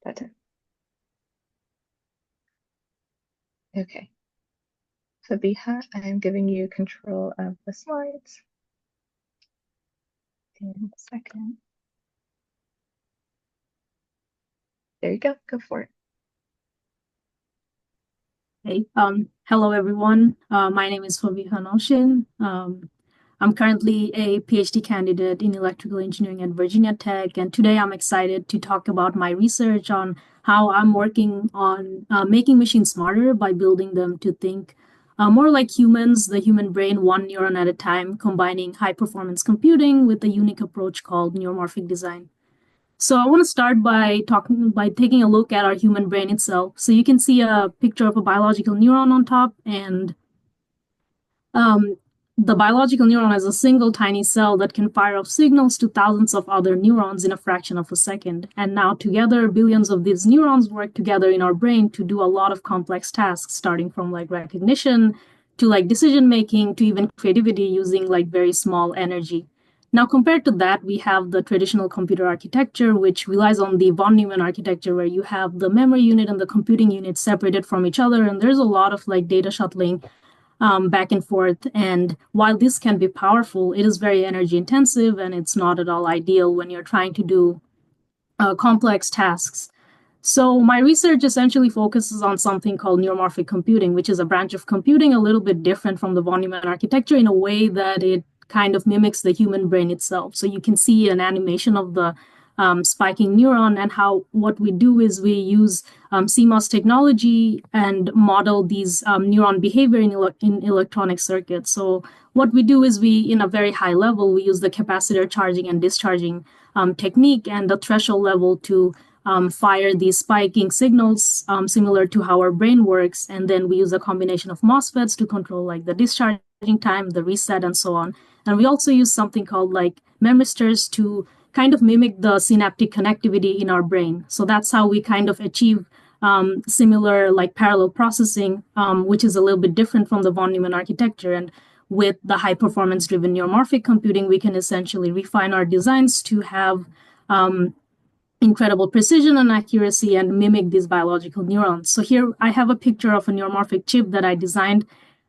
That's it. Okay. So Biha, I'm giving you control of the slides in a second. There you go. Go for it. Hey, hello everyone. My name is Phoebe Hanoshin. I'm currently a PhD candidate in electrical engineering at Virginia Tech, and today I'm excited to talk about my research on how I'm working on making machines smarter by building them to think more like humans, the human brain, one neuron at a time, combining high performance computing with a unique approach called neuromorphic design. So I want to start by taking a look at our human brain itself. So you can see a picture of a biological neuron on top, and um, the biological neuron is a single tiny cell that can fire off signals to thousands of other neurons in a fraction of a second. And now together, billions of these neurons work together in our brain to do a lot of complex tasks, starting from like recognition to like decision making to even creativity using like very small energy. Now, compared to that, we have the traditional computer architecture, which relies on the von Neumann architecture, where you have the memory unit and the computing unit separated from each other. And there's a lot of like data shuttling back and forth. And while this can be powerful, it is very energy intensive and it's not at all ideal when you're trying to do complex tasks. So my research essentially focuses on something called neuromorphic computing, which is a branch of computing a little bit different from the von Neumann architecture in a way that it kind of mimics the human brain itself. So you can see an animation of the spiking neuron, and how what we do is we use CMOS technology and model these neuron behavior in electronic circuits. So what we do is we, in a very high level, we use the capacitor charging and discharging technique and the threshold level to fire these spiking signals similar to how our brain works. And then we use a combination of MOSFETs to control like the discharging time, the reset, and so on. And we also use something called like memristors to kind of mimic the synaptic connectivity in our brain. So that's how we kind of achieve similar like parallel processing, which is a little bit different from the von Neumann architecture. And with the high performance driven neuromorphic computing, we can essentially refine our designs to have incredible precision and accuracy and mimic these biological neurons. So here I have a picture of a neuromorphic chip that I designed.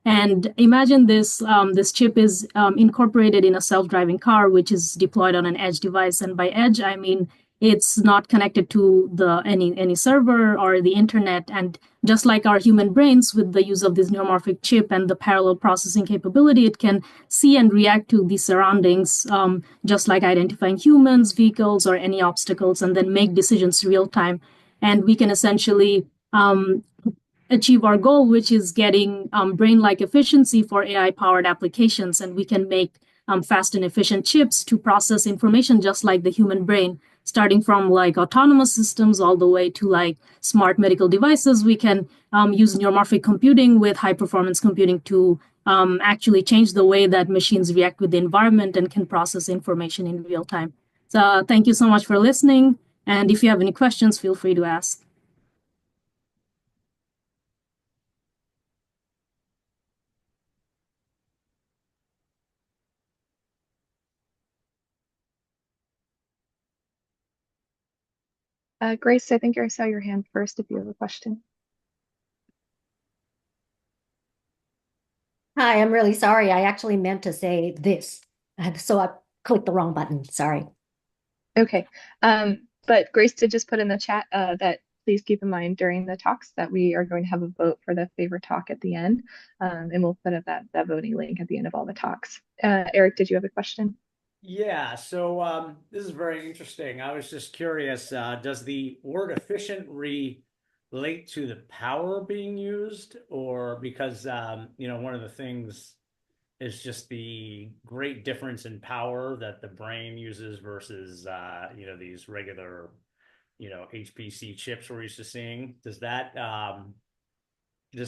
And imagine this chip is incorporated in a self-driving car, which is deployed on an edge device. And by edge, I mean it's not connected to the any server or the internet. And just like our human brains, with the use of this neuromorphic chip and the parallel processing capability, it can see and react to the surroundings, just like identifying humans, vehicles, or any obstacles, and then make decisions real time. And we can essentially achieve our goal, which is getting brain-like efficiency for AI-powered applications. And we can make fast and efficient chips to process information just like the human brain, starting from like autonomous systems all the way to like smart medical devices. We can use neuromorphic computing with high-performance computing to actually change the way that machines react with the environment and can process information in real time. So thank you so much for listening. And if you have any questions, feel free to ask. Grace, I think I saw your hand first if you have a question. Hi, I'm really sorry. I actually meant to say this. So I clicked the wrong button. Sorry. Okay. But Grace did just put in the chat that please keep in mind during the talks that we are going to have a vote for the favorite talk at the end. And we'll put up that voting link at the end of all the talks. Eric, did you have a question? Yeah, so this is very interesting. I was just curious, does the word efficient relate to the power being used, or because one of the things is just the great difference in power that the brain uses versus these regular HPC chips we're used to seeing. Does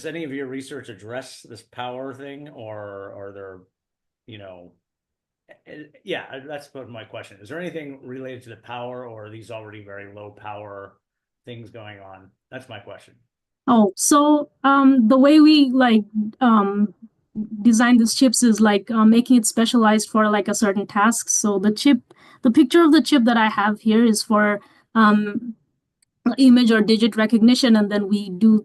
any of your research address this power thing, or are there, you know, yeah, that's my question. Is there anything related to the power, or are these already very low power things going on? That's my question. Oh, so the way we like design these chips is like making it specialized for like a certain task. So the picture of the chip that I have here is for um, image or digit recognition, and then we do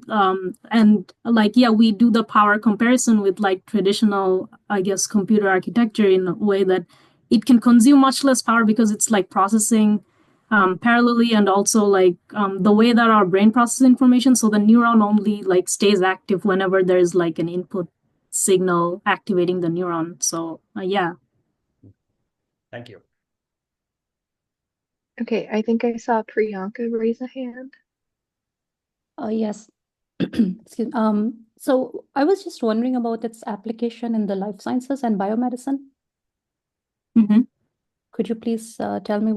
we do the power comparison with like traditional, I guess, computer architecture in a way that it can consume much less power because it's like processing parallelly, and also like the way that our brain processes information, so the neuron only like stays active whenever there's like an input signal activating the neuron. So yeah. Thank you. Okay, I think I saw Priyanka raise a hand. Yes. Excuse So I was just wondering about its application in the life sciences and biomedicine. Mm-hmm. Could you please tell me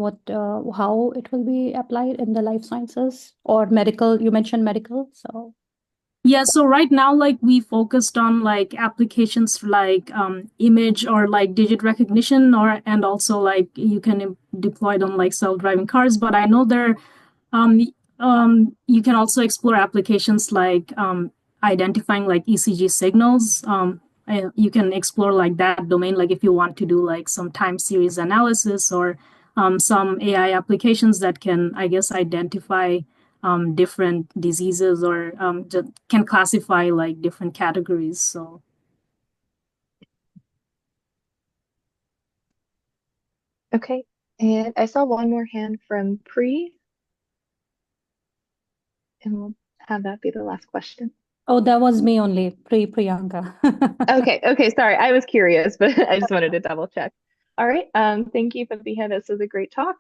how it will be applied in the life sciences or medical? You mentioned medical, so. Yeah, so right now, like we focused on like applications like image or like digit recognition, and also like you can deploy them like self-driving cars. But I know um, you can also explore applications like identifying like ECG signals. You can explore like that domain, like if you want to do like some time series analysis, or some AI applications that can, I guess, identify different diseases, or just can classify like different categories. So Okay, and I saw one more hand from Pri, and we'll have that be the last question. Oh, that was me only, Priyanka. Okay, sorry. I was curious, but I just wanted to double check. All right, thank you, Fabiha. This was a great talk.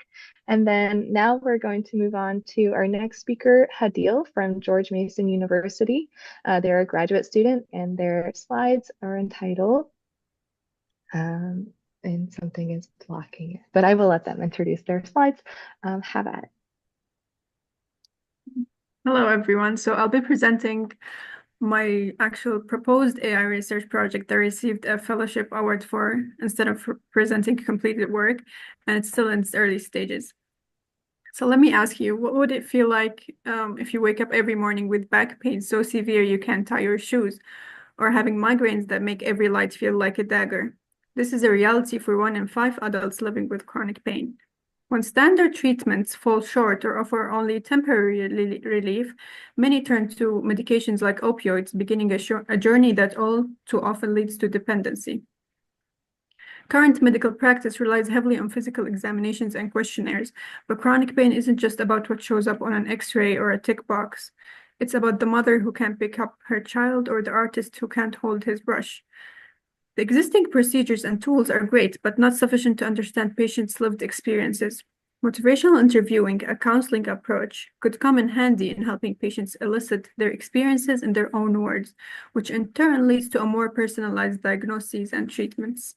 And then now we're going to move on to our next speaker, Hadil from George Mason University. They're a graduate student, and their slides are entitled, and something is blocking it, but I will let them introduce their slides. Have at it. Hello, everyone. So I'll be presenting my actual proposed AI research project that I received a fellowship award for, instead of presenting completed work, and it's still in its early stages. So let me ask you, what would it feel like if you wake up every morning with back pain so severe you can't tie your shoes, or having migraines that make every light feel like a dagger? This is a reality for 1 in 5 adults living with chronic pain. When standard treatments fall short or offer only temporary relief, many turn to medications like opioids, beginning a journey that all too often leads to dependency. Current medical practice relies heavily on physical examinations and questionnaires, but chronic pain isn't just about what shows up on an X-ray or a tick box. It's about the mother who can't pick up her child, or the artist who can't hold his brush. The existing procedures and tools are great, but not sufficient to understand patients' lived experiences. Motivational interviewing, a counseling approach, could come in handy in helping patients elicit their experiences in their own words, which in turn leads to a more personalized diagnoses and treatments.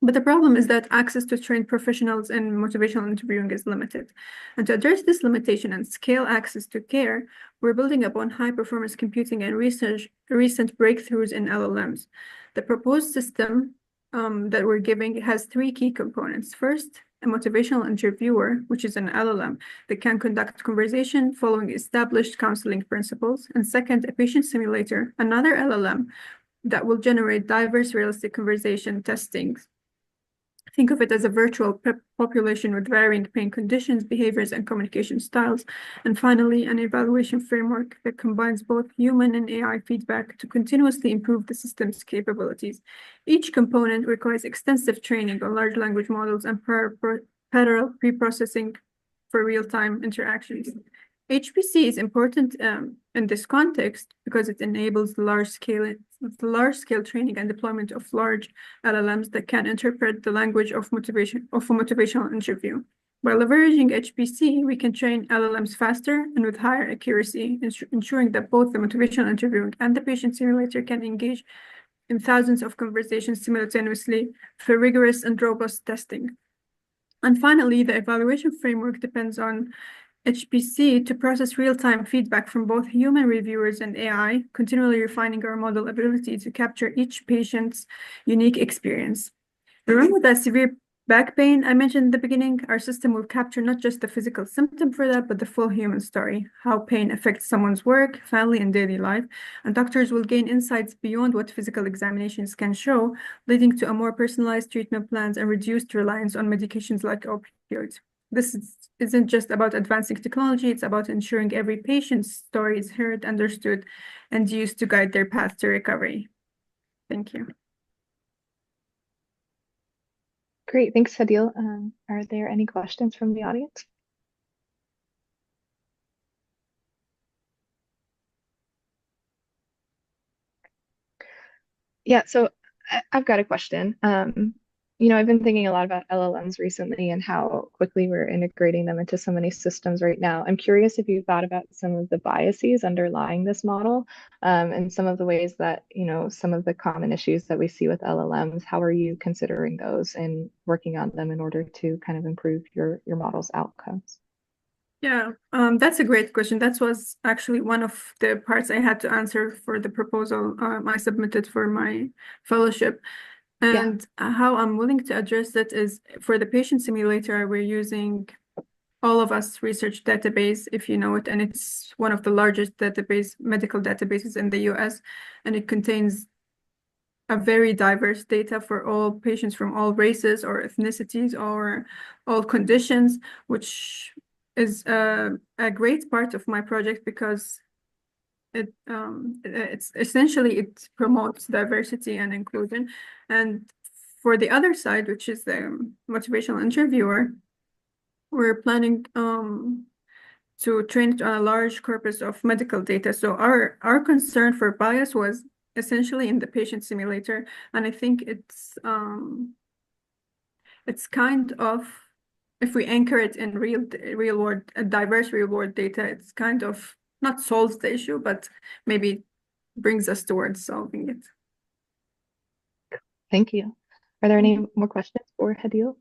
But the problem is that access to trained professionals in motivational interviewing is limited. And to address this limitation and scale access to care, we're building upon high-performance computing and recent breakthroughs in LLMs. The proposed system that we're giving has 3 key components. First, a motivational interviewer, which is an LLM that can conduct conversation following established counseling principles. And second, a patient simulator, another LLM that will generate diverse realistic conversation testings. Think of it as a virtual population with varying pain conditions, behaviors, and communication styles. And finally, an evaluation framework that combines both human and AI feedback to continuously improve the system's capabilities. Each component requires extensive training on large language models and parallel pre-processing for real-time interactions. HPC is important in this context because it enables the large-scale training and deployment of large LLMs that can interpret the language of a motivational interview. By leveraging HPC, we can train LLMs faster and with higher accuracy, ensuring that both the motivational interviewing and the patient simulator can engage in thousands of conversations simultaneously for rigorous and robust testing. And finally, the evaluation framework depends on HPC to process real-time feedback from both human reviewers and AI, continually refining our model ability to capture each patient's unique experience. Remember that severe back pain I mentioned in the beginning? Our system will capture not just the physical symptom for that, but the full human story, how pain affects someone's work, family, and daily life. And doctors will gain insights beyond what physical examinations can show, leading to a more personalized treatment plans and reduced reliance on medications like opioids. isn't just about advancing technology, it's about ensuring every patient's story is heard, understood, and used to guide their path to recovery. Thank you. Great, thanks, Hadil. Are there any questions from the audience? Yeah, so I've got a question. I've been thinking a lot about LLMs recently and how quickly we're integrating them into so many systems right now. I'm curious if you thought about some of the biases underlying this model, and some of the ways that, some of the common issues that we see with LLMs. How are you considering those and working on them in order to kind of improve your model's outcomes? Yeah, that's a great question. That was actually one of the parts I had to answer for the proposal I submitted for my fellowship. And how I'm willing to address that is for the patient simulator, we're using All of Us research database, if you know it, and it's one of the largest medical databases in the US, and it contains a very diverse data for all patients from all races or ethnicities or all conditions, which is a great part of my project because it's essentially it promotes diversity and inclusion. And for the other side, which is the motivational interviewer, we're planning to train it on a large corpus of medical data. So our concern for bias was essentially in the patient simulator, and I think it's kind of, if we anchor it in real world, diverse real world data, it's kind of not solves the issue, but maybe brings us towards solving it. Thank you. Are there any more questions for Hadil?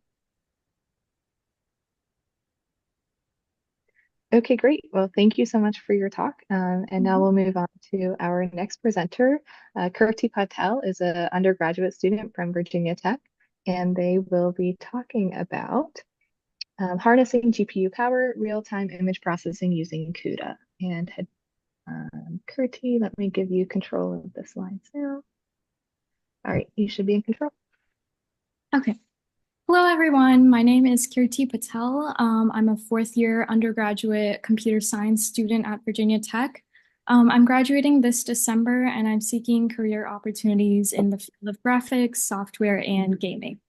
Okay, great. Well, thank you so much for your talk. And now we'll move on to our next presenter. Kirti Patel is an undergraduate student from Virginia Tech, and they will be talking about harnessing GPU power, real-time image processing using CUDA. And Kirti, let me give you control of the slides now. All right, you should be in control. Okay. Hello, everyone. My name is Kirti Patel. I'm a fourth-year undergraduate computer science student at Virginia Tech. I'm graduating this December, and I'm seeking career opportunities in the field of graphics, software, and gaming.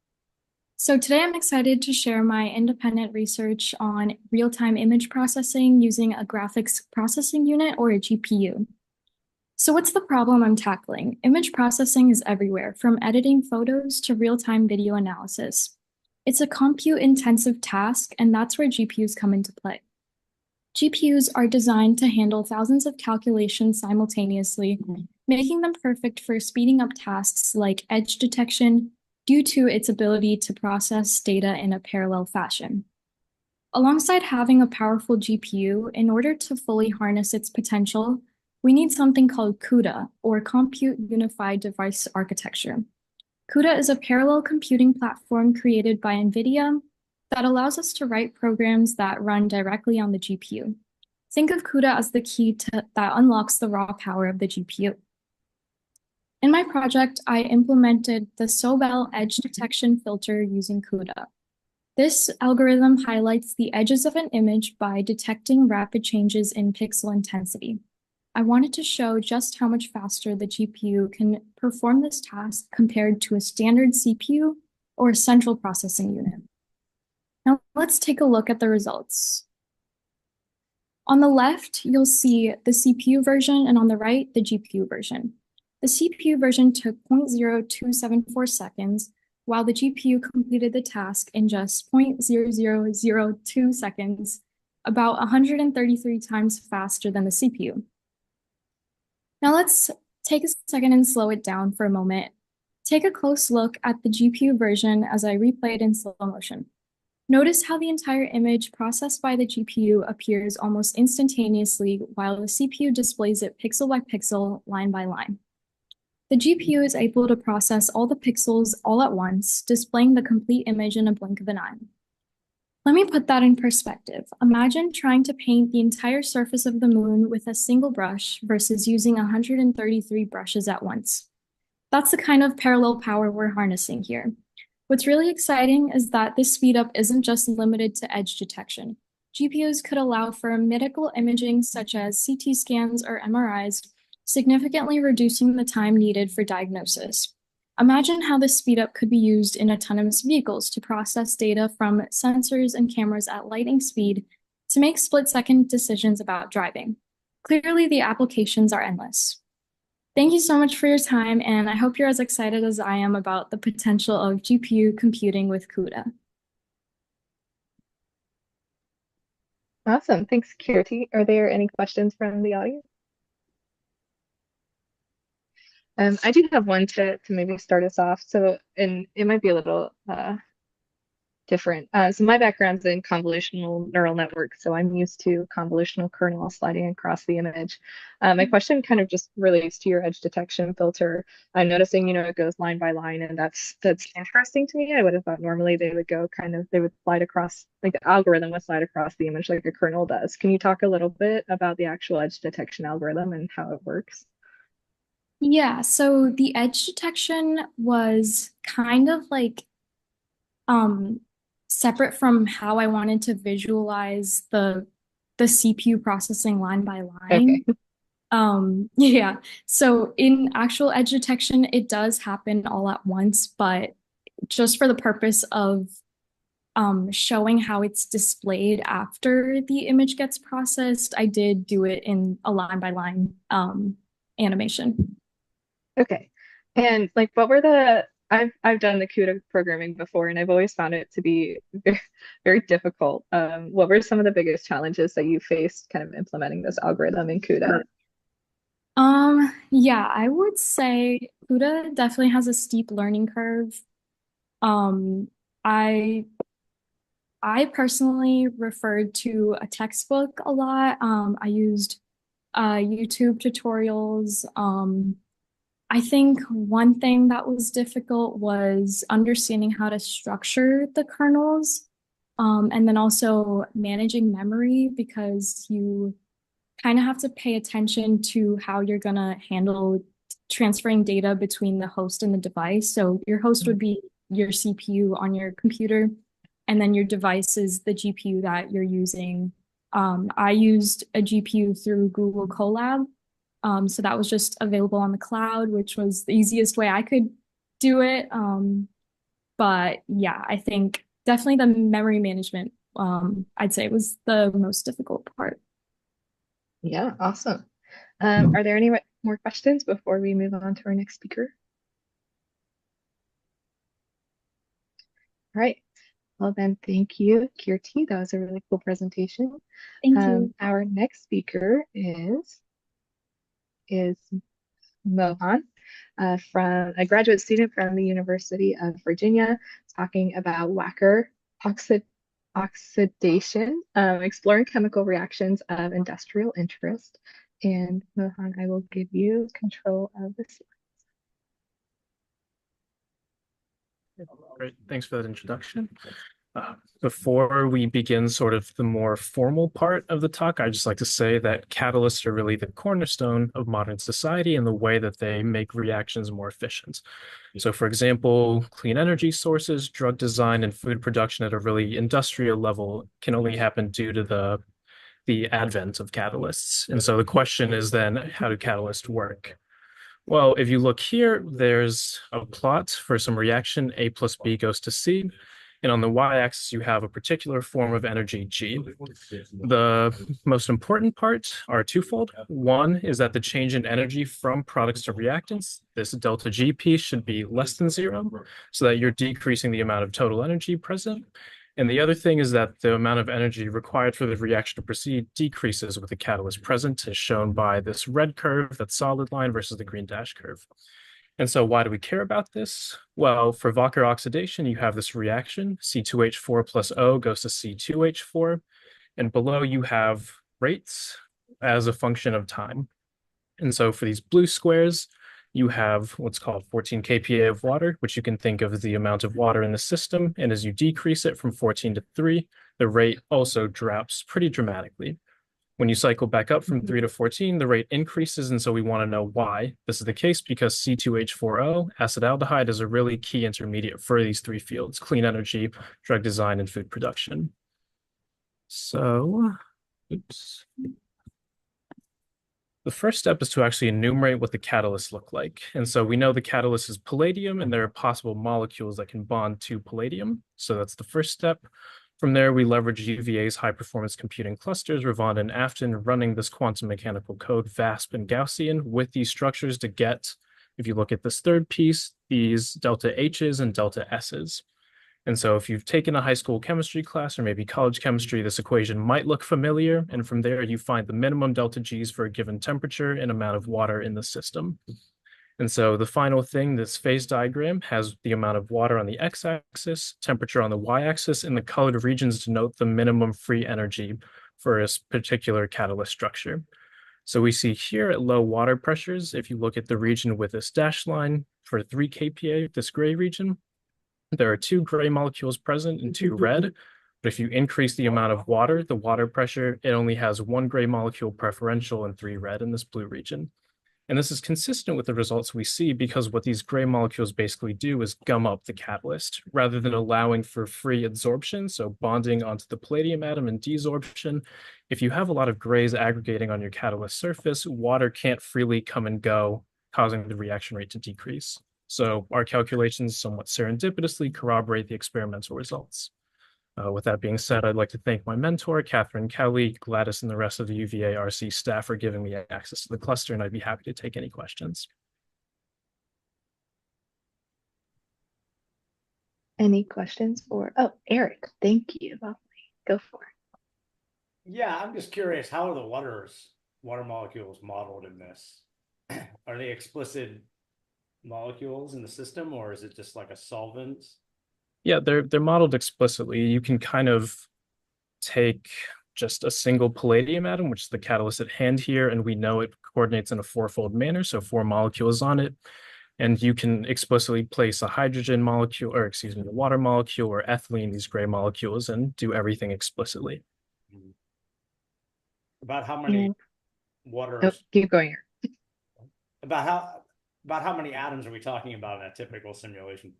So today I'm excited to share my independent research on real-time image processing using a graphics processing unit, or a GPU. So what's the problem I'm tackling? Image processing is everywhere, from editing photos to real-time video analysis. It's a compute-intensive task, and that's where GPUs come into play. GPUs are designed to handle thousands of calculations simultaneously, making them perfect for speeding up tasks like edge detection due to its ability to process data in a parallel fashion. Alongside having a powerful GPU, in order to fully harness its potential, we need something called CUDA, or Compute Unified Device Architecture. CUDA is a parallel computing platform created by NVIDIA that allows us to write programs that run directly on the GPU. Think of CUDA as the key that unlocks the raw power of the GPU. In my project, I implemented the Sobel edge detection filter using CUDA. This algorithm highlights the edges of an image by detecting rapid changes in pixel intensity. I wanted to show just how much faster the GPU can perform this task compared to a standard CPU or central processing unit. Now let's take a look at the results. On the left, you'll see the CPU version, and on the right, the GPU version. The CPU version took 0.0274 seconds, while the GPU completed the task in just 0.0002 seconds, about 133 times faster than the CPU. Now let's take a second and slow it down for a moment. Take a close look at the GPU version as I replay it in slow motion. Notice how the entire image processed by the GPU appears almost instantaneously, while the CPU displays it pixel by pixel, line by line. The GPU is able to process all the pixels all at once, displaying the complete image in a blink of an eye. Let me put that in perspective. Imagine trying to paint the entire surface of the moon with a single brush versus using 133 brushes at once. That's the kind of parallel power we're harnessing here. What's really exciting is that this speed up isn't just limited to edge detection. GPUs could allow for medical imaging such as CT scans or MRIs, significantly reducing the time needed for diagnosis. Imagine how this speed up could be used in autonomous vehicles to process data from sensors and cameras at lightning speed to make split-second decisions about driving. Clearly, the applications are endless. Thank you so much for your time, and I hope you're as excited as I am about the potential of GPU computing with CUDA. Awesome. Thanks, Kirti. Are there any questions from the audience? I do have one to maybe start us off. So, and it might be a little different. So my background's in convolutional neural networks, so I'm used to convolutional kernel sliding across the image. My question kind of just relates to your edge detection filter. I'm noticing, it goes line by line, and that's interesting to me. I would have thought normally they would slide across, like the algorithm would slide across the image like a kernel does. Can you talk a little bit about the actual edge detection algorithm and how it works? Yeah, so the edge detection was kind of like separate from how I wanted to visualize the CPU processing line by line. Okay. Yeah. So in actual edge detection, it does happen all at once, but just for the purpose of showing how it's displayed after the image gets processed, I did do it in a line by line animation. Okay. And like I've done the CUDA programming before, and I've always found it to be very, very difficult. What were some of the biggest challenges that you faced kind of implementing this algorithm in CUDA? Yeah, I would say CUDA definitely has a steep learning curve. I personally referred to a textbook a lot. I used YouTube tutorials. I think one thing that was difficult was understanding how to structure the kernels, and then also managing memory because you kind of have to pay attention to how you're gonna handle transferring data between the host and the device. So your host would be your CPU on your computer, and then your device is the GPU that you're using. I used a GPU through Google Colab. So that was just available on the cloud, which was the easiest way I could do it. But yeah, I think definitely the memory management, I'd say was the most difficult part. Yeah, awesome. Are there any more questions before we move on to our next speaker? All right. Well then, thank you, Kirti. That was a really cool presentation. Thank you. Our next speaker is Mohan, from a graduate student from the University of Virginia, talking about Wacker oxidation, exploring chemical reactions of industrial interest. And Mohan, I will give you control of the slide. Great, thanks for that introduction. Before we begin sort of the more formal part of the talk, I'd just like to say that catalysts are really the cornerstone of modern society and the way that they make reactions more efficient. So for example, clean energy sources, drug design, and food production at a really industrial level can only happen due to the advent of catalysts. And so the question is then, how do catalysts work? Well, if you look here, there's a plot for some reaction, A plus B goes to C. And on the y-axis, you have a particular form of energy, G. The most important parts are twofold. One is that the change in energy from products to reactants, this delta GP should be less than 0, so that you're decreasing the amount of total energy present. And the other thing is that the amount of energy required for the reaction to proceed decreases with the catalyst present, as shown by this red curve, that solid line, versus the green dash curve. And so why do we care about this? Well, for Wacker oxidation, you have this reaction, C2H4 plus O goes to C2H4, and below you have rates as a function of time. And so for these blue squares, you have what's called 14 kPa of water, which you can think of as the amount of water in the system. And as you decrease it from 14 to 3, the rate also drops pretty dramatically. When you cycle back up from 3 to 14, the rate increases, and so we want to know why. This is the case because C2H4O, acetaldehyde, is a really key intermediate for these three fields: clean energy, drug design, and food production. So, oops. The first step is to actually enumerate what the catalysts look like. And so we know the catalyst is palladium, and there are possible molecules that can bond to palladium. So that's the first step. From there, we leverage UVA's high-performance computing clusters, Ravond and Afton, running this quantum mechanical code, VASP and Gaussian, with these structures to get, if you look at this third piece, these delta H's and delta S's. And so if you've taken a high school chemistry class or maybe college chemistry, this equation might look familiar. And from there, you find the minimum delta G's for a given temperature and amount of water in the system. And so the final thing, this phase diagram has the amount of water on the x-axis, temperature on the y-axis, and the colored regions denote the minimum free energy for a particular catalyst structure. So we see here at low water pressures, if you look at the region with this dashed line for 3 kPa, this gray region, there are 2 gray molecules present and 2 red. But if you increase the amount of water, the water pressure, it only has 1 gray molecule preferential and 3 red in this blue region. And this is consistent with the results we see because what these gray molecules basically do is gum up the catalyst rather than allowing for free adsorption, so bonding onto the palladium atom and desorption. If you have a lot of grays aggregating on your catalyst surface, water can't freely come and go, causing the reaction rate to decrease. So our calculations somewhat serendipitously corroborate the experimental results. With that being said, I'd like to thank my mentor, Catherine Kelly, Gladys, and the rest of the UVA RC staff for giving me access to the cluster, and I'd be happy to take any questions. Any questions for, oh, Eric, thank you. Lovely. Go for it. Yeah, I'm just curious, how are the water molecules modeled in this? Are they explicit molecules in the system, or is it just like a solvent? Yeah, they're modeled explicitly. You can kind of take just a single palladium atom, which is the catalyst at hand here, and we know it coordinates in a 4-fold manner, so 4 molecules on it. And you can explicitly place a hydrogen molecule, or excuse me, the water molecule or ethylene, these gray molecules, and do everything explicitly. About how many water? Oh, keep going here. About how many atoms are we talking about in a typical simulation?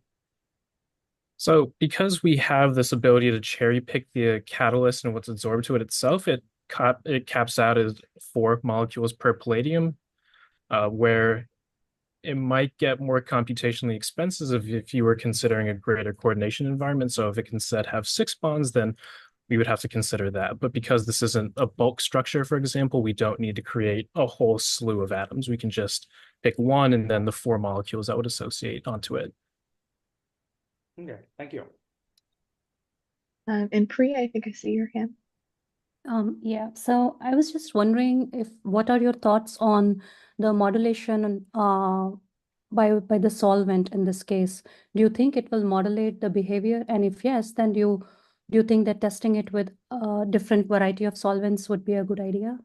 So because we have this ability to cherry pick the catalyst and what's absorbed to it itself, it caps out as 4 molecules per palladium, where it might get more computationally expensive if you were considering a greater coordination environment. So if it can instead have 6 bonds, then we would have to consider that. But because this isn't a bulk structure, for example, we don't need to create a whole slew of atoms. We can just pick one and then the 4 molecules that would associate onto it. Okay, thank you. And Priya, I think I see your hand. Yeah, so I was just wondering what are your thoughts on the modulation by the solvent in this case? Do you think it will modulate the behavior? And if yes, then do you think that testing it with a different variety of solvents would be a good idea?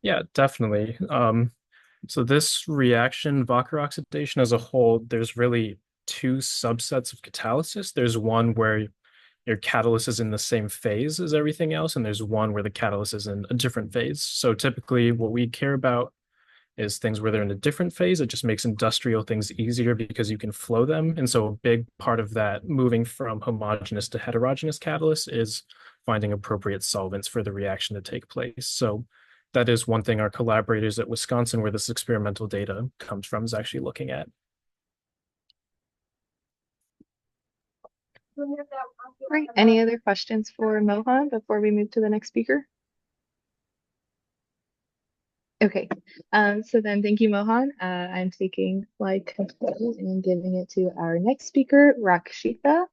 Yeah, definitely. So this reaction, Walker oxidation as a whole, there's really 2 subsets of catalysis. There's one where your catalyst is in the same phase as everything else, and there's one where the catalyst is in a different phase. So typically what we care about is things where they're in a different phase. It just makes industrial things easier because you can flow them. And so a big part of that moving from homogeneous to heterogeneous catalysts is finding appropriate solvents for the reaction to take place. So that is one thing our collaborators at Wisconsin, where this experimental data comes from, is actually looking at. Great. Any other questions for Mohan before we move to the next speaker? Okay, so then thank you, Mohan. I'm taking slide control and giving it to our next speaker, Rakshitha.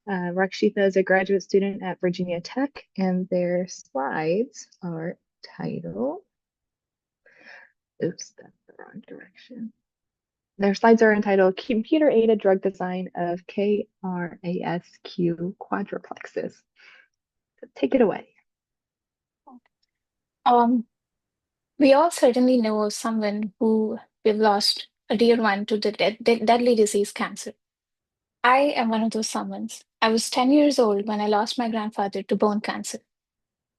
Rakshitha is a graduate student at Virginia Tech, and their slides are titled, oops, that's the wrong direction. Their slides are entitled Computer-Aided Drug Design of KRASQ Quadruplexes. So take it away. We all certainly know of someone who we've lost a dear one to the deadly disease cancer. I am one of those someones. I was 10 years old when I lost my grandfather to bone cancer.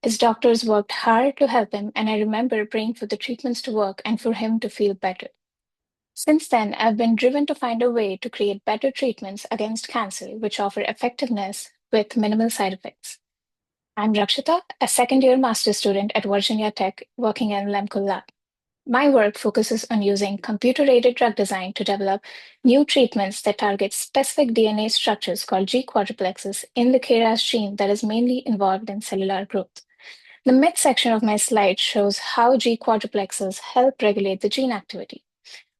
His doctors worked hard to help him, and I remember praying for the treatments to work and for him to feel better. Since then, I've been driven to find a way to create better treatments against cancer, which offer effectiveness with minimal side effects. I'm Rakshita, a second-year master's student at Virginia Tech working in Lemco Lab. My work focuses on using computer-aided drug design to develop new treatments that target specific DNA structures called G quadruplexes in the KRAS gene that is mainly involved in cellular growth. The mid section of my slide shows how G quadruplexes help regulate the gene activity.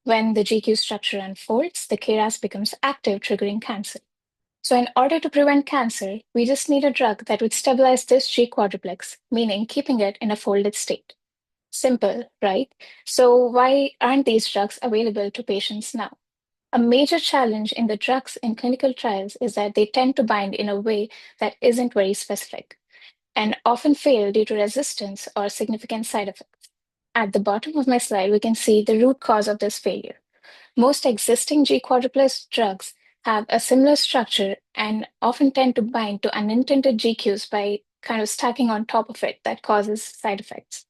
When the GQ structure unfolds, the KRAS becomes active, triggering cancer. So in order to prevent cancer, we just need a drug that would stabilize this G quadruplex, meaning keeping it in a folded state. Simple, right? So why aren't these drugs available to patients now? A major challenge in the drugs in clinical trials is that they tend to bind in a way that isn't very specific and often fail due to resistance or significant side effects. At the bottom of my slide, we can see the root cause of this failure. Most existing G quadruplex drugs have a similar structure and often tend to bind to unintended GQs by kind of stacking on top of it that causes side effects.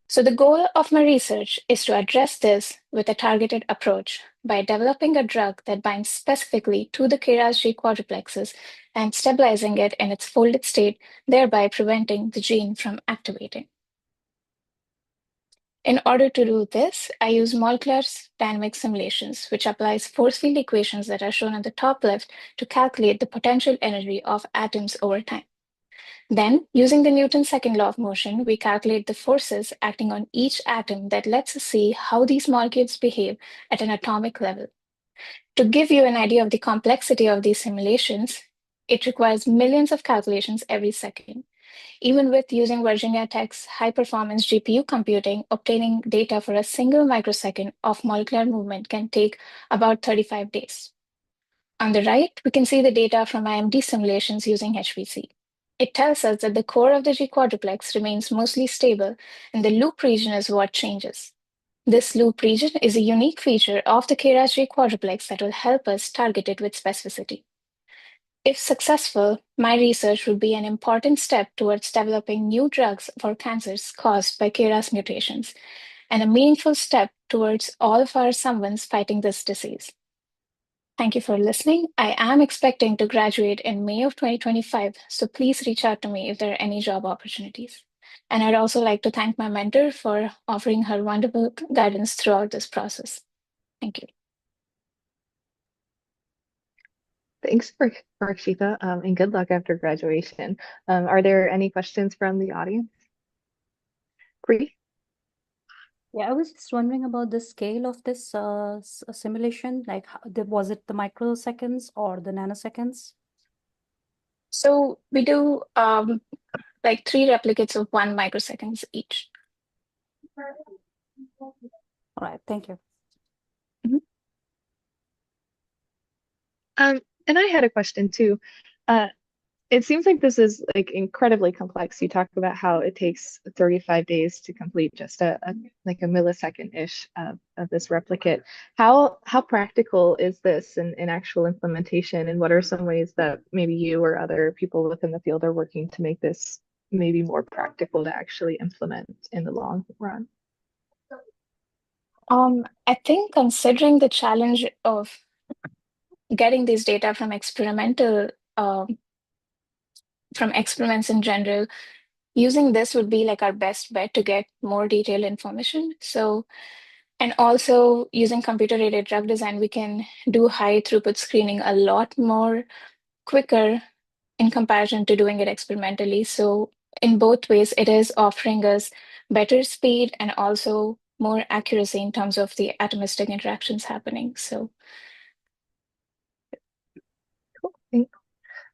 So the goal of my research is to address this with a targeted approach by developing a drug that binds specifically to the KRAS G quadruplexes and stabilizing it in its folded state, thereby preventing the gene from activating. In order to do this, I use molecular dynamic simulations, which applies force field equations that are shown on the top left to calculate the potential energy of atoms over time. Then, using the Newton's second law of motion, we calculate the forces acting on each atom that lets us see how these molecules behave at an atomic level. To give you an idea of the complexity of these simulations, it requires millions of calculations every second. Even with using Virginia Tech's high-performance GPU computing, obtaining data for a single microsecond of molecular movement can take about 35 days. On the right, we can see the data from IMD simulations using HPC. It tells us that the core of the G quadruplex remains mostly stable, and the loop region is what changes. This loop region is a unique feature of the KRAS G quadruplex that will help us target it with specificity. If successful, my research would be an important step towards developing new drugs for cancers caused by KRAS mutations, and a meaningful step towards all of our someones fighting this disease. Thank you for listening. I am expecting to graduate in May of 2025, so please reach out to me if there are any job opportunities. And I'd also like to thank my mentor for offering her wonderful guidance throughout this process. Thank you. Thanks for Rakshita, and good luck after graduation. Are there any questions from the audience? Bree? Yeah, I was just wondering about the scale of this simulation. Like, was it the microseconds or the nanoseconds? So we do like 3 replicates of 1 microseconds each. All right, thank you. And I had a question too. It seems like this is like incredibly complex. You talk about how it takes 35 days to complete just like a millisecond-ish of this replicate. How practical is this in actual implementation, and what are some ways that maybe you or other people within the field are working to make this maybe more practical to actually implement in the long run? I think considering the challenge of getting these data from experiments in general, using this would be like our best bet to get more detailed information. So, and also using computer-aided drug design, we can do high throughput screening a lot more quicker in comparison to doing it experimentally. So in both ways, it is offering us better speed and also more accuracy in terms of the atomistic interactions happening. So Cool. Thanks.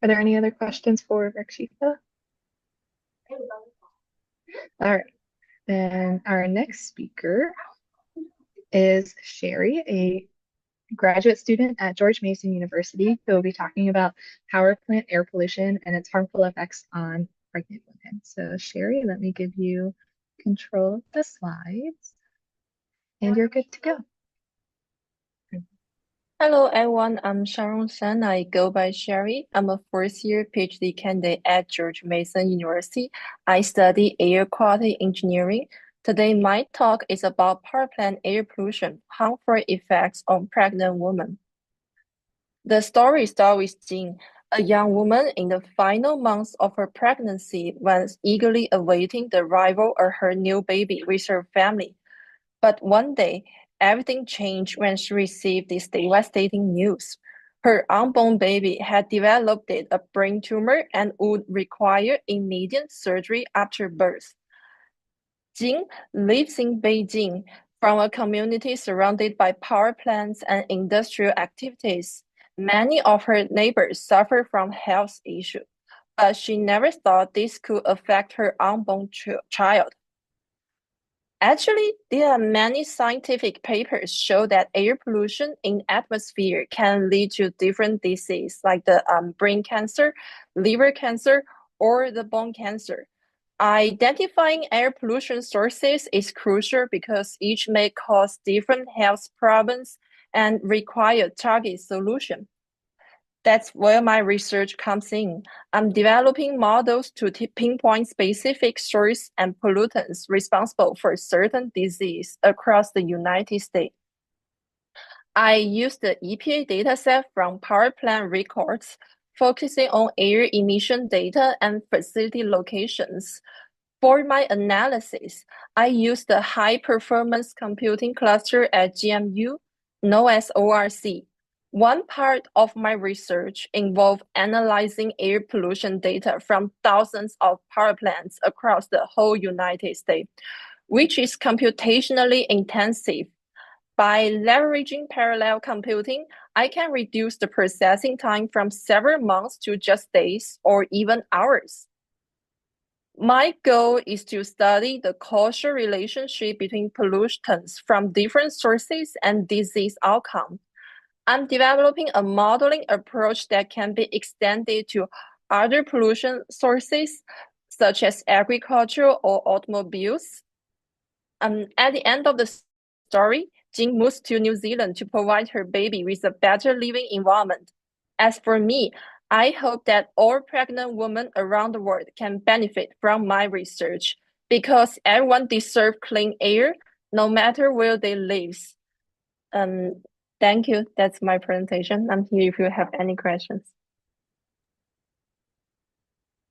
Are there any other questions for Rakshita? All right. Then our next speaker is Sherry, a graduate student at George Mason University, who will be talking about power plant air pollution and its harmful effects on pregnant women. So Sherry, let me give you control of the slides, and you're good to go. Hello everyone, I'm Sharon San. I go by Sherry. I'm a fourth year PhD candidate at George Mason University. I study air quality engineering. Today, my talk is about power plant air pollution, harmful effects on pregnant women. The story starts with Jean, a young woman in the final months of her pregnancy was eagerly awaiting the arrival of her new baby with her family. But one day, everything changed when she received this devastating news. Her unborn baby had developed a brain tumor and would require immediate surgery after birth. Jing lives in Beijing, from a community surrounded by power plants and industrial activities. Many of her neighbors suffer from health issues, but she never thought this could affect her unborn child. Actually, there are many scientific papers show that air pollution in atmosphere can lead to different diseases like the brain cancer, liver cancer, or the bone cancer. Identifying air pollution sources is crucial because each may cause different health problems and require targeted solution. That's where my research comes in. I'm developing models to pinpoint specific sources and pollutants responsible for certain disease across the United States. I use the EPA dataset from power plant records, focusing on air emission data and facility locations. For my analysis, I use the High Performance Computing Cluster at GMU, known as ORC. One part of my research involved analyzing air pollution data from thousands of power plants across the whole United States, which is computationally intensive. By leveraging parallel computing, I can reduce the processing time from several months to just days or even hours. My goal is to study the causal relationship between pollutants from different sources and disease outcome. I'm developing a modeling approach that can be extended to other pollution sources, such as agriculture or automobiles. At the end of the story, Jean moves to New Zealand to provide her baby with a better living environment. As for me, I hope that all pregnant women around the world can benefit from my research because everyone deserves clean air, no matter where they live. Thank you. That's my presentation. I'm here if you have any questions.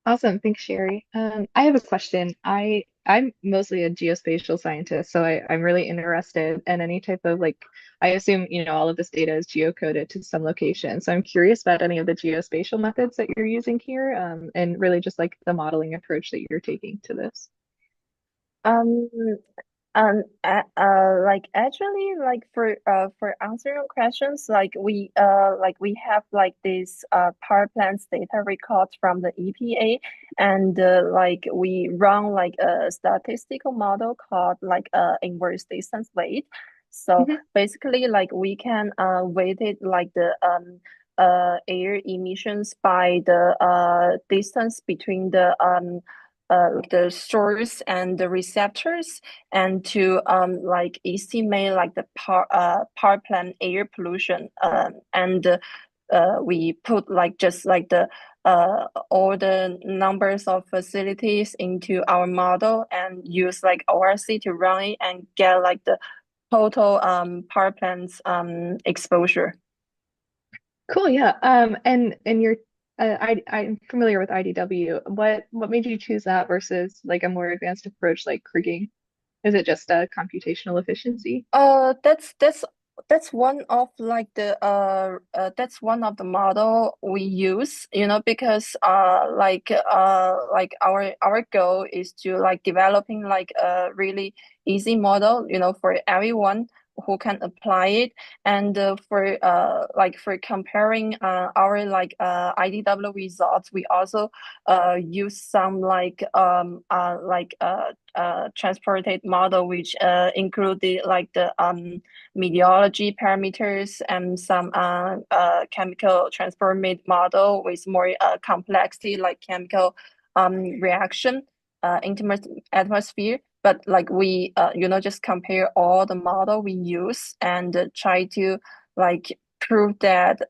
Awesome. Thanks, Sherry. I have a question. I'm mostly a geospatial scientist, so I'm really interested in any type of like, I assume, all of this data is geocoded to some location. So I'm curious about any of the geospatial methods that you're using here, and really just like the modeling approach that you're taking to this. Um, like actually, like for answering your questions, like we have like this power plants data records from the EPA, and like we run like a statistical model called like inverse distance weight. So basically, like we can weight it like the air emissions by the distance between the source and the receptors, and to like estimate like the power plant air pollution, and we put like just like the all the numbers of facilities into our model and use like ORC to run it and get like the total power plants exposure. Cool, yeah. And you're I'm familiar with IDW. What made you choose that versus like a more advanced approach like kriging? Is it just a computational efficiency? That's one of like the that's one of the model we use, because like our goal is to like developing like a really easy model, for everyone who can apply it, and for comparing our like IDW results, we also use some like transported model, which included like the meteorology parameters and some chemical transformed model with more complexity, like chemical reaction in atmosphere. But like we just compare all the model we use and try to like prove that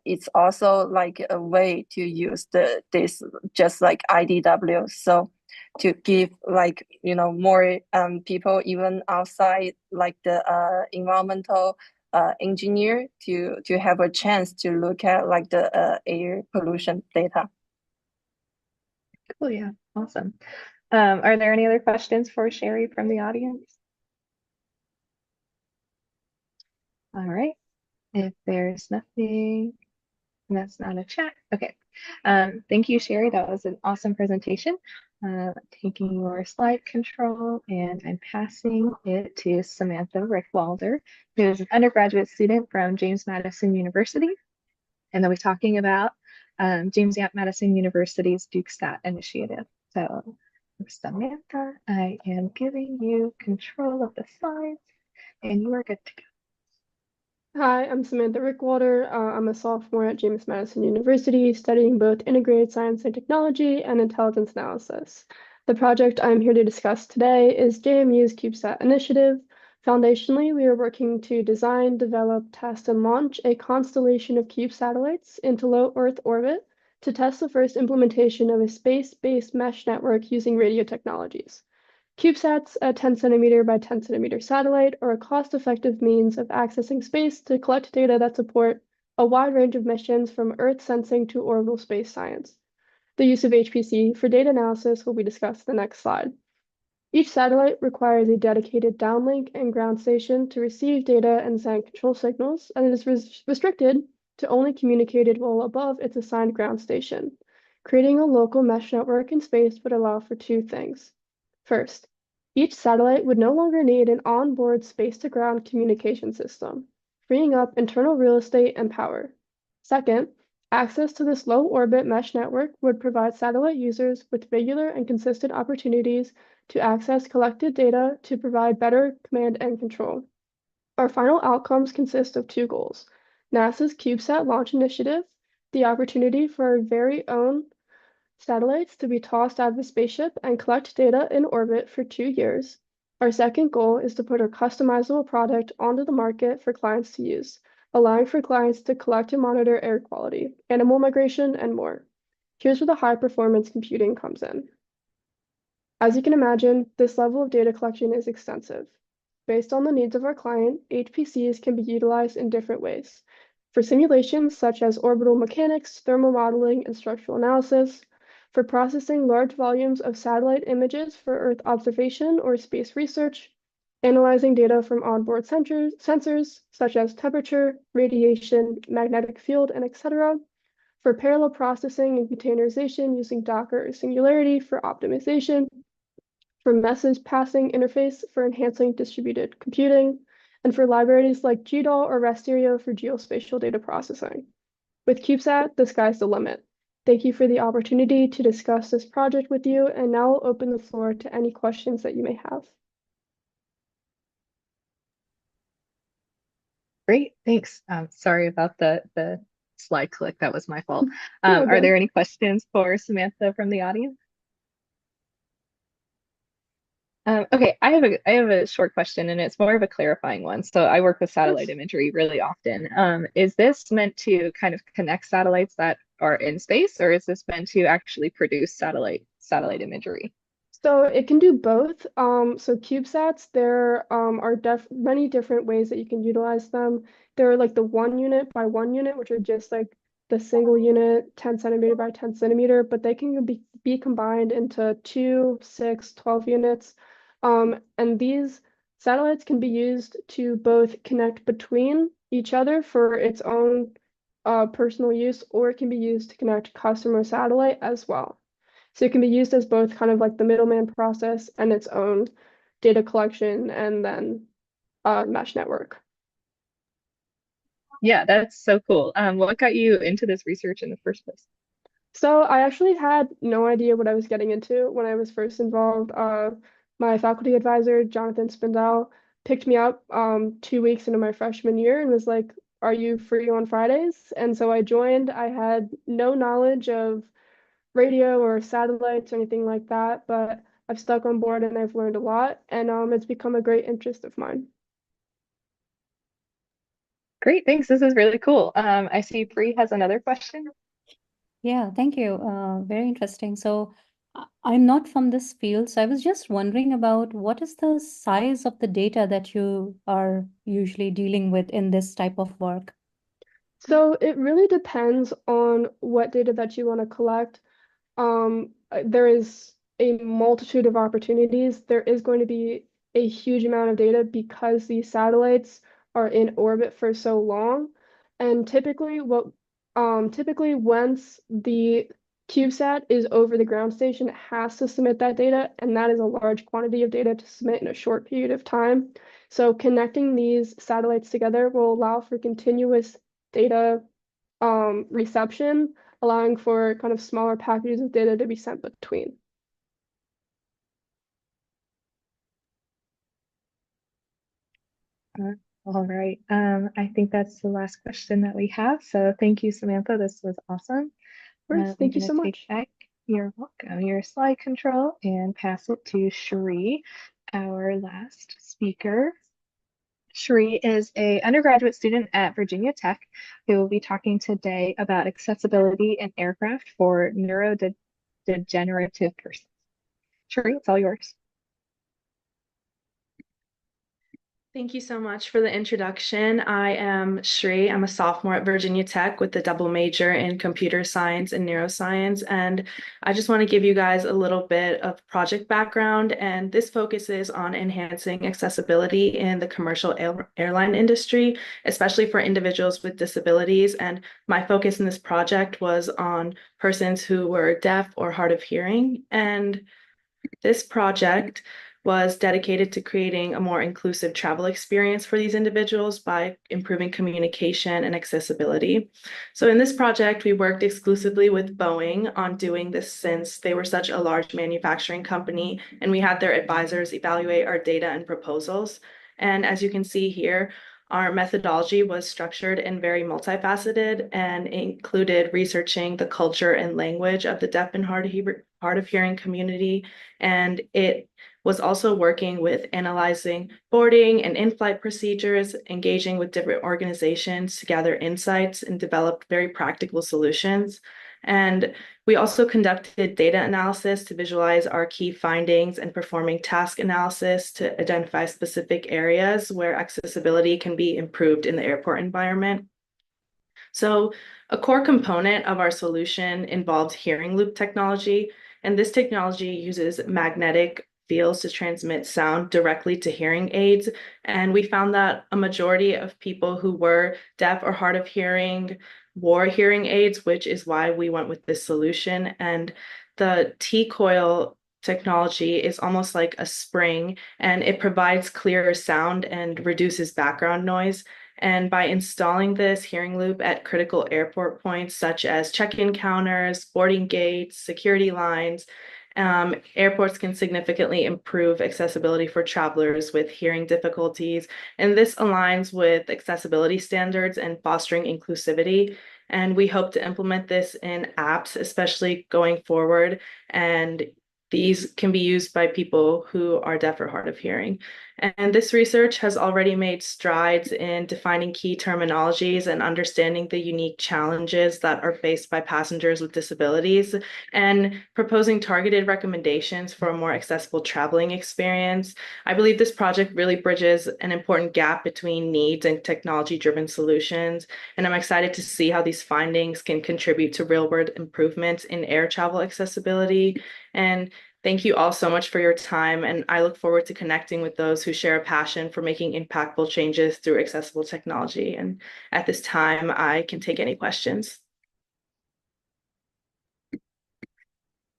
it's also like a way to use this just like IDW. So to give like more people even outside like the environmental engineer to have a chance to look at like the air pollution data. Cool, yeah, awesome. Are there any other questions for Sherry from the audience? All right. If there's nothing, that's not a chat. Okay. Thank you, Sherry. That was an awesome presentation. Taking your slide control, and I'm passing it to Samantha Rickwalder, who is an undergraduate student from James Madison University. And they'll be talking about James Madison University's DukeSat initiative. So, Samantha, I am giving you control of the slides, and you are good to go. Hi, I'm Samantha Rickwalder. I'm a sophomore at James Madison University, studying both integrated science and technology and intelligence analysis. The project I'm here to discuss today is JMU's CubeSat initiative. Foundationally, we are working to design, develop, test, and launch a constellation of CUBE satellites into low Earth orbit to test the first implementation of a space-based mesh network using radio technologies. CubeSats, a 10 centimeter by 10 centimeter satellite, are a cost-effective means of accessing space to collect data that support a wide range of missions from Earth sensing to orbital space science. The use of HPC for data analysis will be discussed in the next slide. Each satellite requires a dedicated downlink and ground station to receive data and send control signals, and it is restricted to only communicated while above its assigned ground station. Creating a local mesh network in space would allow for two things. First, each satellite would no longer need an onboard space-to-ground communication system, freeing up internal real estate and power. Second, access to this low-orbit mesh network would provide satellite users with regular and consistent opportunities to access collected data to provide better command and control. Our final outcomes consist of two goals: NASA's CubeSat launch initiative, the opportunity for our very own satellites to be tossed out of a spaceship and collect data in orbit for 2 years. Our second goal is to put our customizable product onto the market for clients to use, allowing for clients to collect and monitor air quality, animal migration, and more. Here's where the high-performance computing comes in. As you can imagine, this level of data collection is extensive. Based on the needs of our client, HPCs can be utilized in different ways. For simulations such as orbital mechanics, thermal modeling, and structural analysis, for processing large volumes of satellite images for Earth observation or space research, analyzing data from onboard sensors such as temperature, radiation, magnetic field, and etc., for parallel processing and containerization using Docker or Singularity for optimization, for message passing interface for enhancing distributed computing, and for libraries like GDAL or Rasterio for geospatial data processing. With CubeSat, the sky's the limit. Thank you for the opportunity to discuss this project with you, and now I'll open the floor to any questions that you may have. Great, thanks. Sorry about the slide click. That was my fault. You're Are good. there any questions for Samantha from the audience? Okay, I have a short question, and it's more of a clarifying one. So I work with satellite imagery really often. Is this meant to kind of connect satellites that are in space, or is this meant to actually produce satellite imagery? So it can do both. So CubeSats, there are many different ways that you can utilize them. There are like the 1 unit by 1 unit, which are just like the single unit, 10 centimeter by 10 centimeter, but they can be combined into 2, 6, 12 units. And these satellites can be used to both connect between each other for its own personal use, or it can be used to connect customer satellite as well. So it can be used as both kind of like the middleman process and its own data collection and then mesh network. Yeah, that's so cool. What got you into this research in the first place? So I actually had no idea what I was getting into when I was first involved. My faculty advisor, Jonathan Spindell, picked me up 2 weeks into my freshman year and was like, "Are you free on Fridays?" And so I joined. I had no knowledge of radio or satellites or anything like that, but I've stuck on board and I've learned a lot, and it's become a great interest of mine. Great, thanks. This is really cool. I see Bree has another question. Yeah, thank you. Very interesting. So I'm not from this field, so I was just wondering about what is the size of the data that you are usually dealing with in this type of work? So it really depends on what data that you want to collect. There is a multitude of opportunities. There is going to be a huge amount of data because these satellites are in orbit for so long. And typically once the CubeSat is over the ground station, it has to submit that data, and that is a large quantity of data to submit in a short period of time. So connecting these satellites together will allow for continuous data reception, allowing for kind of smaller packages of data to be sent between. All right. I think that's the last question that we have. So thank you, Samantha. This was awesome. Of course, I'm thank you going so to take much. back, you're welcome, your slide control and pass it to Cherie, our last speaker. Cherie is an undergraduate student at Virginia Tech who will be talking today about accessibility in aircraft for neurodegenerative persons. Cherie, it's all yours. Thank you so much for the introduction. I am Shri. I'm a sophomore at Virginia Tech with a double major in computer science and neuroscience. And I just want to give you guys a little bit of project background. And this focuses on enhancing accessibility in the commercial airline industry, especially for individuals with disabilities. And my focus in this project was on persons who were deaf or hard of hearing. And this project was dedicated to creating a more inclusive travel experience for these individuals by improving communication and accessibility. So in this project, we worked exclusively with Boeing on doing this since they were such a large manufacturing company, and we had their advisors evaluate our data and proposals. And as you can see here, our methodology was structured and very multifaceted and included researching the culture and language of the deaf and hard of hearing community. And it was also working with analyzing boarding and in-flight procedures, engaging with different organizations to gather insights and develop very practical solutions. And we also conducted data analysis to visualize our key findings and performing task analysis to identify specific areas where accessibility can be improved in the airport environment. So a core component of our solution involved hearing loop technology, and this technology uses magnetic fields to transmit sound directly to hearing aids. And we found that a majority of people who were deaf or hard of hearing wore hearing aids, which is why we went with this solution. And the T-coil technology is almost like a spring, and it provides clearer sound and reduces background noise. And by installing this hearing loop at critical airport points, such as check-in counters, boarding gates, security lines, airports can significantly improve accessibility for travelers with hearing difficulties. And this aligns with accessibility standards and fostering inclusivity. And we hope to implement this in apps, especially going forward. And these can be used by people who are deaf or hard of hearing. And this research has already made strides in defining key terminologies and understanding the unique challenges that are faced by passengers with disabilities and proposing targeted recommendations for a more accessible traveling experience. I believe this project really bridges an important gap between needs and technology-driven solutions. And I'm excited to see how these findings can contribute to real-world improvements in air travel accessibility. And thank you all so much for your time, and I look forward to connecting with those who share a passion for making impactful changes through accessible technology. And at this time, I can take any questions.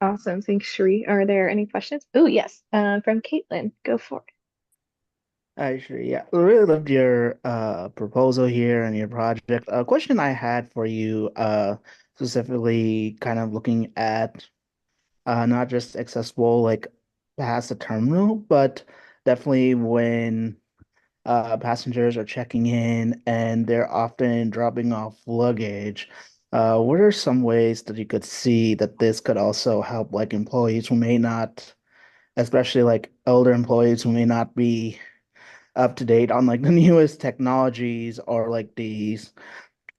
Awesome. Thanks, Cherie. Are there any questions? Oh, yes. From Caitlin. Go for it. Hi, sure. Yeah, I really loved your proposal here and your project. A question I had for you, specifically kind of looking at not just accessible like past the terminal, but definitely when passengers are checking in and they're often dropping off luggage. What are some ways that you could see that this could also help like employees who may not, especially like elder employees who may not be up to date on like the newest technologies or like these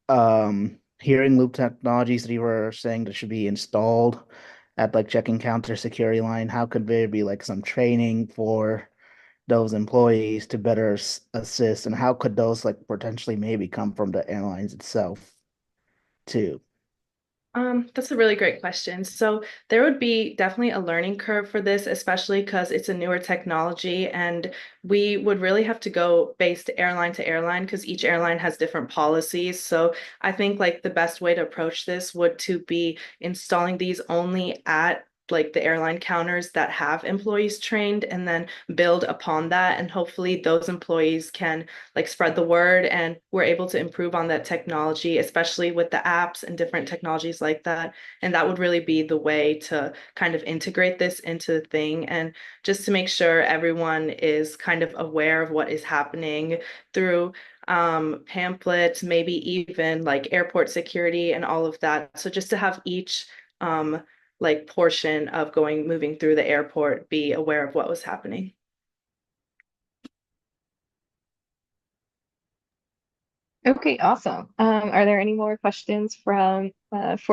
hearing loop technologies that you were saying that should be installed at like check-in counter security line? How could there be like some training for those employees to better assist, and how could those like potentially maybe come from the airlines itself too? That's a really great question. So there would be definitely a learning curve for this, especially because it's a newer technology, and we would really have to go based airline to airline because each airline has different policies. So I think like the best way to approach this would to be installing these only at like the airline counters that have employees trained, and then build upon that, and hopefully those employees can like spread the word, and we're able to improve on that technology, especially with the apps and different technologies like that. And that would really be the way to kind of integrate this into the thing, and just to make sure everyone is kind of aware of what is happening through pamphlets, maybe even like airport security and all of that. So just to have each like portion of moving through the airport be aware of what was happening. Okay, awesome. Are there any more questions for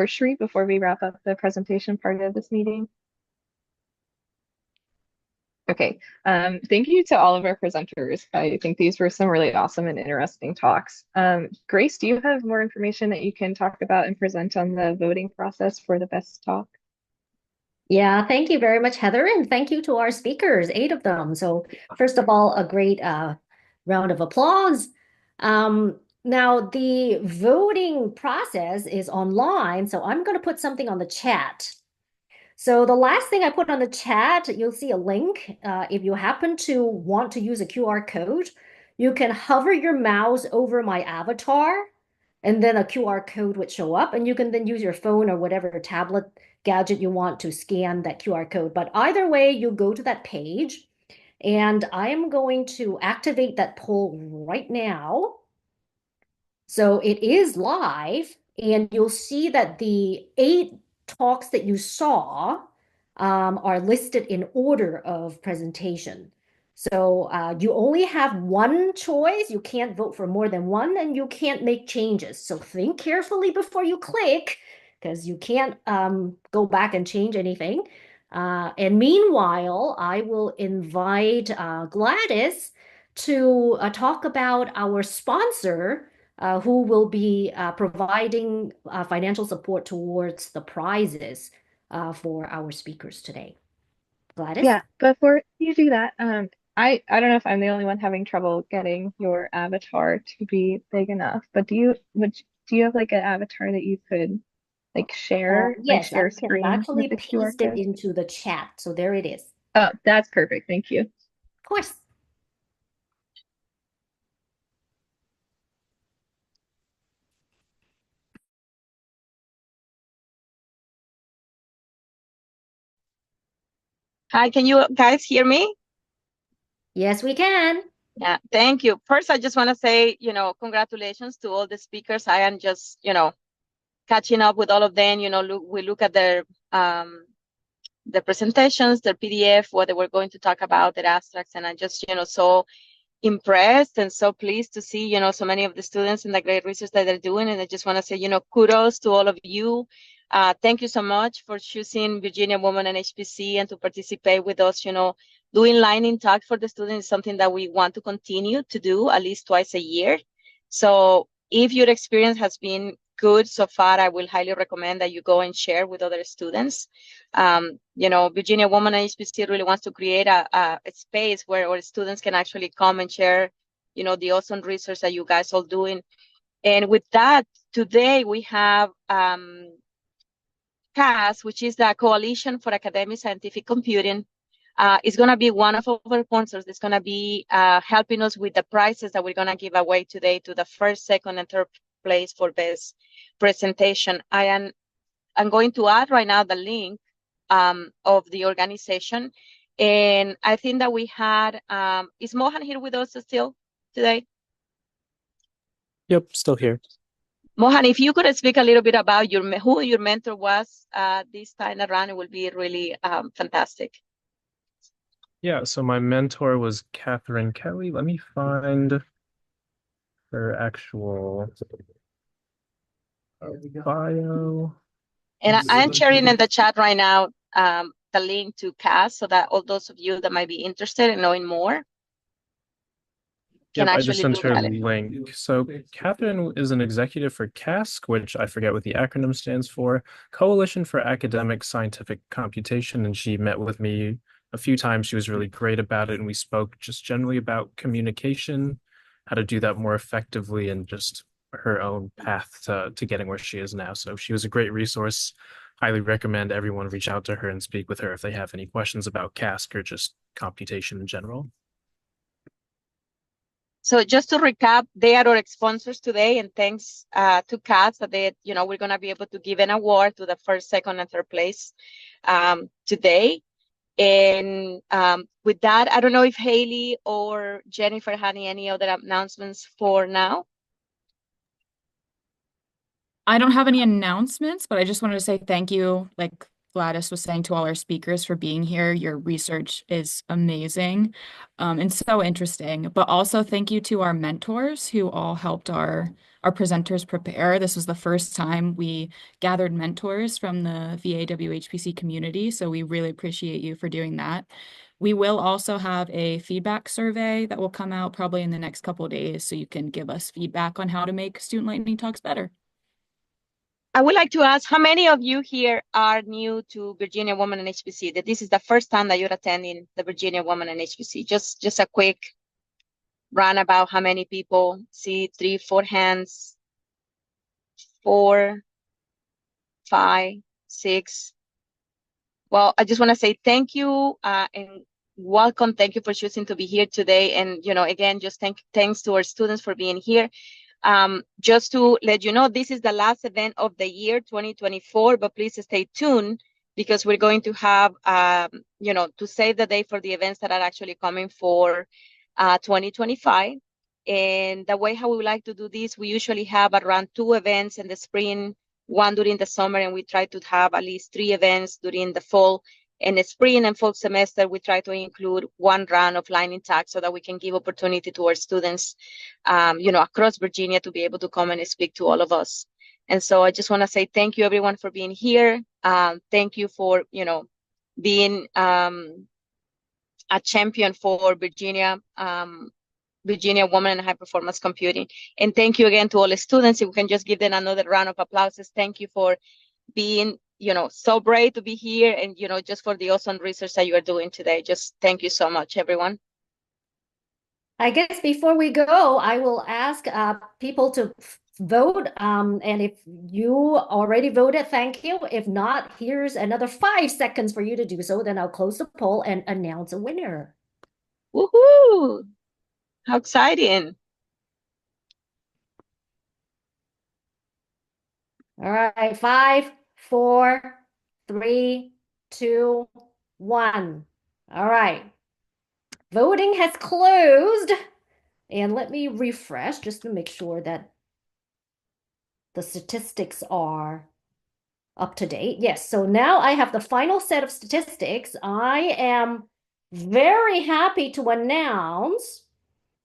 Shri before we wrap up the presentation part of this meeting? Okay, thank you to all of our presenters. I think these were some really awesome and interesting talks. Grace, do you have more information that you can talk about and present on the voting process for the best talk? Yeah, thank you very much, Heather, and thank you to our speakers, 8 of them. So first of all, a great round of applause. Now, the voting process is online, so I'm going to put something on the chat. So the last thing I put on the chat, you'll see a link. If you happen to want to use a QR code, you can hover your mouse over my avatar, and then a QR code would show up, and you can then use your phone or whatever tablet gadget you want to scan that QR code. But either way, you go to that page, and I am going to activate that poll right now. So it is live, and you'll see that the 8 talks that you saw are listed in order of presentation. So you only have one choice. You can't vote for more than one, and you can't make changes. So think carefully before you click, because you can't go back and change anything. And meanwhile, I will invite Gladys to talk about our sponsor, who will be providing financial support towards the prizes for our speakers today. Gladys? Yeah, before you do that, I don't know if I'm the only one having trouble getting your avatar to be big enough, but do you have like an avatar that you could like share, like Yes, I share can screen actually with the QR paste it code? into the chat. So there it is. Oh, that's perfect. Thank you. Of course. Hi, can you guys hear me? Yes, we can. Yeah, thank you. First, I just want to say, congratulations to all the speakers. I am just, catching up with all of them. We look at their presentations, their PDF, what they were going to talk about, their abstracts, and I just, so impressed and so pleased to see, so many of the students and the great research that they're doing. And I just want to say, kudos to all of you. Thank you so much for choosing Virginia Women and HPC and to participate with us. Doing lightning talk for the students is something that we want to continue to do at least twice a year. So if your experience has been good so far, I will highly recommend that you go and share with other students. Virginia Women and HPC really wants to create a space where our students can actually come and share, the awesome research that you guys are doing. And with that, today we have CAS, which is the Coalition for Academic Scientific Computing, is going to be one of our sponsors. It's going to be helping us with the prizes that we're going to give away today to the first, second, and third place for best presentation. I'm going to add right now the link of the organization. And I think that we had, is Mohan here with us still today? Yep, still here. Mohan, if you could speak a little bit about who your mentor was this time around, it would be really fantastic. Yeah, so my mentor was Catherine Kelly. Let me find her actual bio. And I'm sharing in the chat right now the link to CAS so that all those of you that might be interested in knowing more can Yep, I just actually sent do her a that. link. So Catherine is an executive for CASC, which I forget what the acronym stands for, Coalition for Academic Scientific Computation, and she met with me a few times. She was really great about it, and we spoke just generally about communication, how to do that more effectively, and just her own path to getting where she is now. So she was a great resource. Highly recommend everyone reach out to her and speak with her if they have any questions about CASC or just computation in general. So just to recap, they are our sponsors today, and thanks to CAS that we're going to be able to give an award to the first, second, and third place today. And with that, I don't know if Haley or Jennifer had any other announcements for now. I don't have any announcements, but I just wanted to say thank you, like Gladys was saying, to all our speakers for being here. Your research is amazing and so interesting. But also thank you to our mentors who all helped our presenters prepare. This was the first time we gathered mentors from the VA-WHPC community, so we really appreciate you for doing that. We will also have a feedback survey that will come out probably in the next couple of days, so you can give us feedback on how to make student lightning talks better. I would like to ask how many of you here are new to Virginia Women in HPC, that this is the first time that you're attending the Virginia Women in HPC? Just a quick run about how many people. See 3, 4 hands, 4, 5, 6. Well, I just want to say thank you and welcome. Thank you for choosing to be here today. And, again, just thanks to our students for being here. Just to let you know, this is the last event of the year 2024, but please stay tuned because we're going to have, to save the day for the events that are actually coming for 2025. And the way how we would like to do this, we usually have around 2 events in the spring, 1 during the summer, and we try to have at least 3 events during the fall. In the spring and fall semester, we try to include 1 round of lightning talk so that we can give opportunity to our students, across Virginia to be able to come and speak to all of us. And so I just want to say thank you, everyone, for being here. Thank you for, being a champion for Virginia Women in High Performance Computing. And thank you again to all the students. If we can just give them another round of applause. Thank you for being so brave to be here and, just for the awesome research that you are doing today. Just thank you so much, everyone. I guess before we go, I will ask people to vote. And if you already voted, thank you. If not, here's another 5 seconds for you to do so. Then I'll close the poll and announce a winner. Woohoo! How exciting. All right, 5, 4, 3, 2, 1. All right. Voting has closed. And let me refresh just to make sure that the statistics are up to date. Yes, so now I have the final set of statistics. I am very happy to announce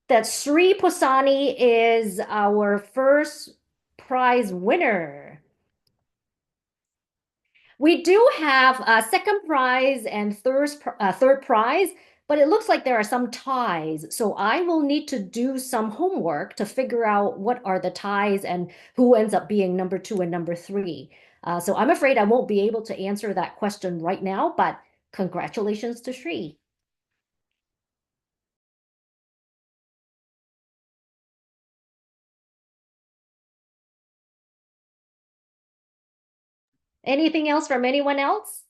that Sri Posani is our first prize winner. We do have a second prize and third prize, but it looks like there are some ties. So I will need to do some homework to figure out what are the ties and who ends up being number 2 and number 3. So I'm afraid I won't be able to answer that question right now, but congratulations to Sri. Anything else from anyone else?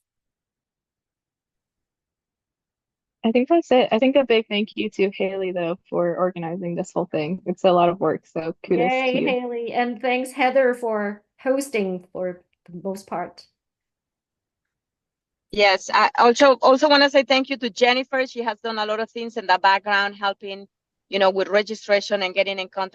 I think that's it. I think a big thank you to Haley, though, for organizing this whole thing. It's a lot of work, so kudos Yay, to you. Haley. And thanks, Heather, for hosting for the most part. Yes, I also want to say thank you to Jennifer. She has done a lot of things in the background, helping, with registration and getting in contact